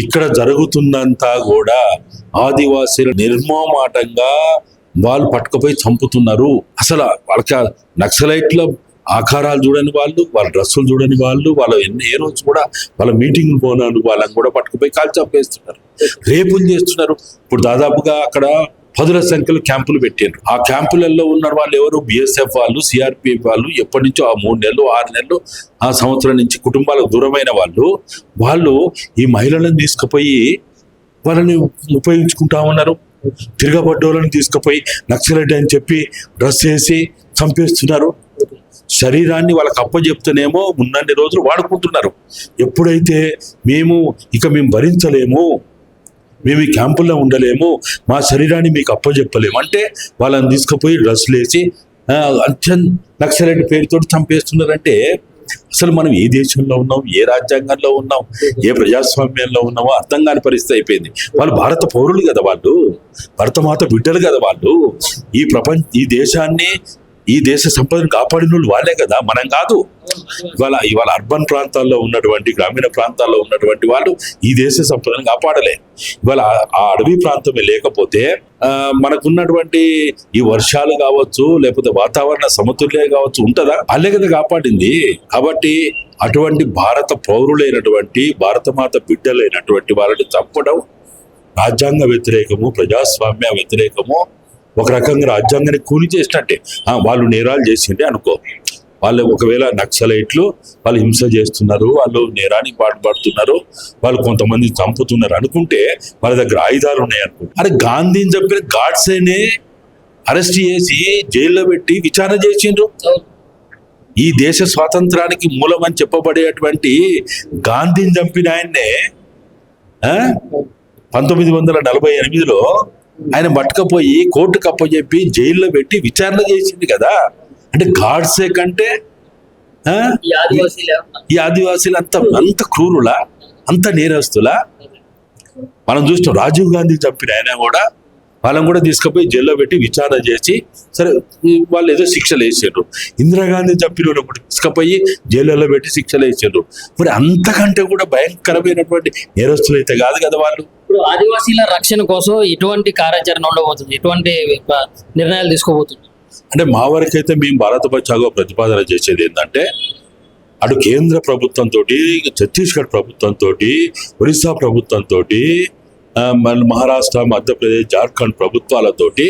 ఇక్కడ జరుగుతుందంతా కూడా ఆదివాసీలు నిర్మోమాటంగా వాళ్ళు పట్టుకుపోయి చంపుతున్నారు. అసలు వాళ్ళకి నక్సలైట్ల ఆకారాలు చూడని వాళ్ళు, వాళ్ళ డ్రెస్సులు చూడని వాళ్ళు, వాళ్ళు ఏ రోజు కూడా వాళ్ళ మీటింగ్ పోనాడు వాళ్ళని కూడా పట్టుకుపోయి కాల్చి చంపేస్తున్నారు, రేపులు చేస్తున్నారు. ఇప్పుడు దాదాపుగా అక్కడ 10,000 సంఖ్యలో క్యాంపులు పెట్టారు. ఆ క్యాంపులలో ఉన్న వాళ్ళు ఎవరు? బిఎస్ఎఫ్ వాళ్ళు, సిఆర్పిఎఫ్ వాళ్ళు, ఎప్పటి నుంచో ఆ 3 నెలలు 6 నెలలు ఆ సంవత్సరం నుంచి కుటుంబాలకు దూరమైన వాళ్ళు ఈ మహిళలను తీసుకుపోయి వాళ్ళని ఉపయోగించుకుంటా ఉన్నారు. తిరగబడ్డోళ్ళని తీసుకుపోయి నక్సలైట్ అని చెప్పి డ్రెస్ వేసి చంపేస్తున్నారు. శరీరాన్ని వాళ్ళకి అప్పచెప్తేనేమో ఉన్నన్ని రోజులు వాడుకుంటున్నారు. ఎప్పుడైతే మేము భరించలేము, మేము ఈ క్యాంపుల్లో ఉండలేము, మా శరీరాన్ని మీకు అప్పచెప్పలేము అంటే వాళ్ళని తీసుకుపోయి డ్రెస్సులు వేసి నక్సలైట్ పేరుతో చంపేస్తున్నారంటే అసలు మనం ఏ దేశంలో ఉన్నాం, ఏ రాజ్యాంగంలో ఉన్నాం, ఏ ప్రజాస్వామ్యంలో ఉన్నామో అర్థం కాని పరిస్థితి అయిపోయింది. వాళ్ళు భారత పౌరులు కదా, వాళ్ళు భరతమాత బిడ్డలు కదా, వాళ్ళు ఈ దేశాన్ని ఈ దేశ సంపదను కాపాడిన వాళ్ళు వాళ్ళే కదా, మనం కాదు. ఇవాళ అర్బన్ ప్రాంతాల్లో ఉన్నటువంటి, గ్రామీణ ప్రాంతాల్లో ఉన్నటువంటి వాళ్ళు ఈ దేశ సంపదను కాపాడలే. ఇవాళ ఆ అడవి ప్రాంతమే లేకపోతే మనకున్నటువంటి ఈ వర్షాలు కావచ్చు, లేకపోతే వాతావరణ సమతుల్యం కావచ్చు ఉంటుందా? అల్లే కదా కాపాడింది. కాబట్టి అటువంటి భారత పౌరులైనటువంటి, భారతమాత బిడ్డలైనటువంటి వాళ్ళని చంపడం రాజ్యాంగ వ్యతిరేకము, ప్రజాస్వామ్య వ్యతిరేకము. ఒక రకంగా రాజ్యాంగాన్ని కూలి చేసినట్టే. వాళ్ళు నేరాలు చేసిండే అనుకో, వాళ్ళు ఒకవేళ నక్సలైట్లు వాళ్ళు హింస చేస్తున్నారు, వాళ్ళు నేరానికి పాటుపడుతున్నారు, వాళ్ళు కొంతమంది చంపుతున్నారు అనుకుంటే వాళ్ళ దగ్గర ఆయుధాలు ఉన్నాయి అనుకుంటే, అరే గాంధీని చంపిన గాడ్సేనే అరెస్ట్ చేసి జైల్లో పెట్టి విచారణ చేసిండ్రు. ఈ దేశ స్వాతంత్రానికి మూలం అని చెప్పబడేటువంటి గాంధీని చంపిన ఆయన్నే 1948లో ఆయన పట్టుకపోయి కోర్టుకు అప్పచెప్పి జైల్లో పెట్టి విచారణ చేసింది కదా. అంటే గాడ్సే కంటే ఈ ఆదివాసీలు అంత క్రూరులా, అంత నేరస్తులా? మనం చూస్తాం. రాజీవ్ గాంధీ చంపిన ఆయన కూడా వాళ్ళని కూడా తీసుకుపోయి జైల్లో పెట్టి విచారణ చేసి సరే వాళ్ళు ఏదో శిక్షలు వేసారు. ఇందిరాగాంధీ చంపిన కూడా తీసుకుపోయి జైల్లో పెట్టి శిక్షలు వేసారు. మరి అంతకంటే కూడా భయంకరమైనటువంటి నేరస్తులు అయితే కాదు కదా వాళ్ళు. ఇప్పుడు ఆదివాసీల రక్షణ కోసం ఎటువంటి కార్యాచరణ ఉండబోతుంది, ఎటువంటి నిర్ణయాలు తీసుకోబోతుంది? అంటే మా వరకైతే మేము భారత బచావో ప్రతిపాదన చేసేది ఏంటంటే, అటు కేంద్ర ప్రభుత్వంతో, ఛత్తీస్గఢ్ ప్రభుత్వంతో, ఒరిస్సా ప్రభుత్వంతో, మహారాష్ట్ర, మధ్యప్రదేశ్, జార్ఖండ్ ప్రభుత్వాలతోటి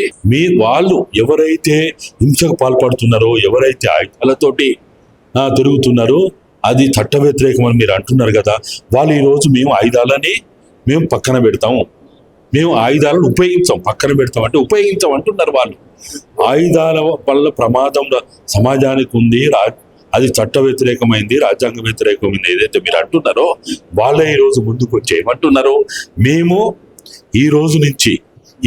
వాళ్ళు ఎవరైతే హింసకు పాల్పడుతున్నారో, ఎవరైతే ఆయుధాలతోటి తిరుగుతున్నారో అది చట్ట వ్యతిరేకం అని మీరు అంటున్నారు కదా. వాళ్ళు ఈరోజు మేము పక్కన పెడతాము, మేము ఆయుధాలను ఉపయోగించాం, పక్కన పెడతాం అంటే ఉపయోగించాం అంటున్నారు వాళ్ళు. ఆయుధాల వల్ల ప్రమాదం సమాజానికి ఉంది, అది చట్ట వ్యతిరేకమైంది, రాజ్యాంగ వ్యతిరేకమైంది ఏదైతే మీరు అంటున్నారో వాళ్ళే ఈరోజు ముందుకు వచ్చి ఏమంటున్నారు, మేము ఈ రోజు నుంచి,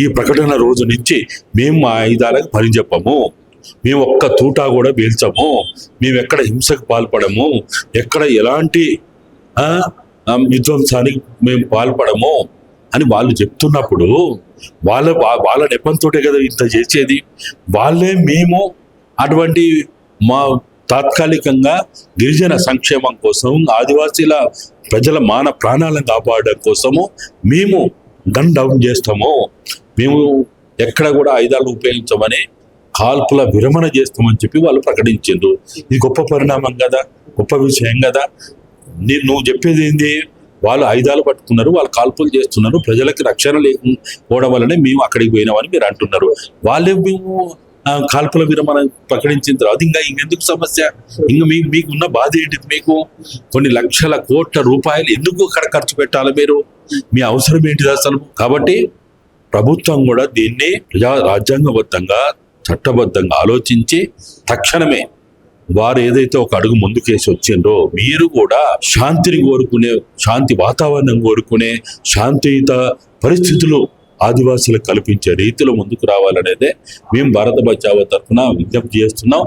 ఈ ప్రకటన రోజు నుంచి మేము మా ఆయుధాలకు పని చెప్పము, మేము ఒక్క తూటా కూడా పీల్చము, మేము ఎక్కడ హింసకు పాల్పడము, ఎక్కడ ఎలాంటి విధ్వంసానికి మేము పాల్పడము అని వాళ్ళు చెప్తున్నప్పుడు వాళ్ళ నెపంతోటే కదా ఇంత చేసేది. వాళ్ళే మేము అటువంటి మా తాత్కాలికంగా గిరిజన సంక్షేమం కోసం, ఆదివాసీల ప్రజల ప్రాణాలను కాపాడడం కోసము మేము గన్ డౌన్ చేస్తాము, మేము ఎక్కడ కూడా ఆయుధాలు ఉపయోగించమని కాల్పుల విరమణ చేస్తామని చెప్పి వాళ్ళు ప్రకటించారు. ఇది గొప్ప పరిణామం కదా, గొప్ప విషయం కదా. నువ్వు చెప్పేది ఏంది? వాళ్ళు ఆయుధాలు పట్టుకున్నారు, వాళ్ళు కాల్పులు చేస్తున్నారు, ప్రజలకి రక్షణ లేకపోవడం వల్లనే మేము అక్కడికి పోయినామని మీరు అంటున్నారు. వాళ్ళే మేము కాల్పుల విరమణ ప్రకటించిన తర్వాత ఇంకెందుకు సమస్య? మీకున్న బాధ ఏంటిది? మీకు కొన్ని లక్షల కోట్ల రూపాయలు ఎందుకు అక్కడ ఖర్చు పెట్టాలి మీరు? మీ అవసరం ఏంటిది అసలు? కాబట్టి ప్రభుత్వం కూడా దీన్ని రాజ్యాంగబద్ధంగా, చట్టబద్ధంగా ఆలోచించి తక్షణమే వారు ఏదైతే ఒక అడుగు ముందుకేసి వచ్చిండ్రో, మీరు కూడా శాంతిని కోరుకునే, శాంతి వాతావరణం కోరుకునే, శాంతియుత పరిస్థితులు ఆదివాసులకు కల్పించే రీతిలో ముందుకు రావాలనేదే మేము భారత బచావో తరఫున విజ్ఞప్తి చేస్తున్నాం.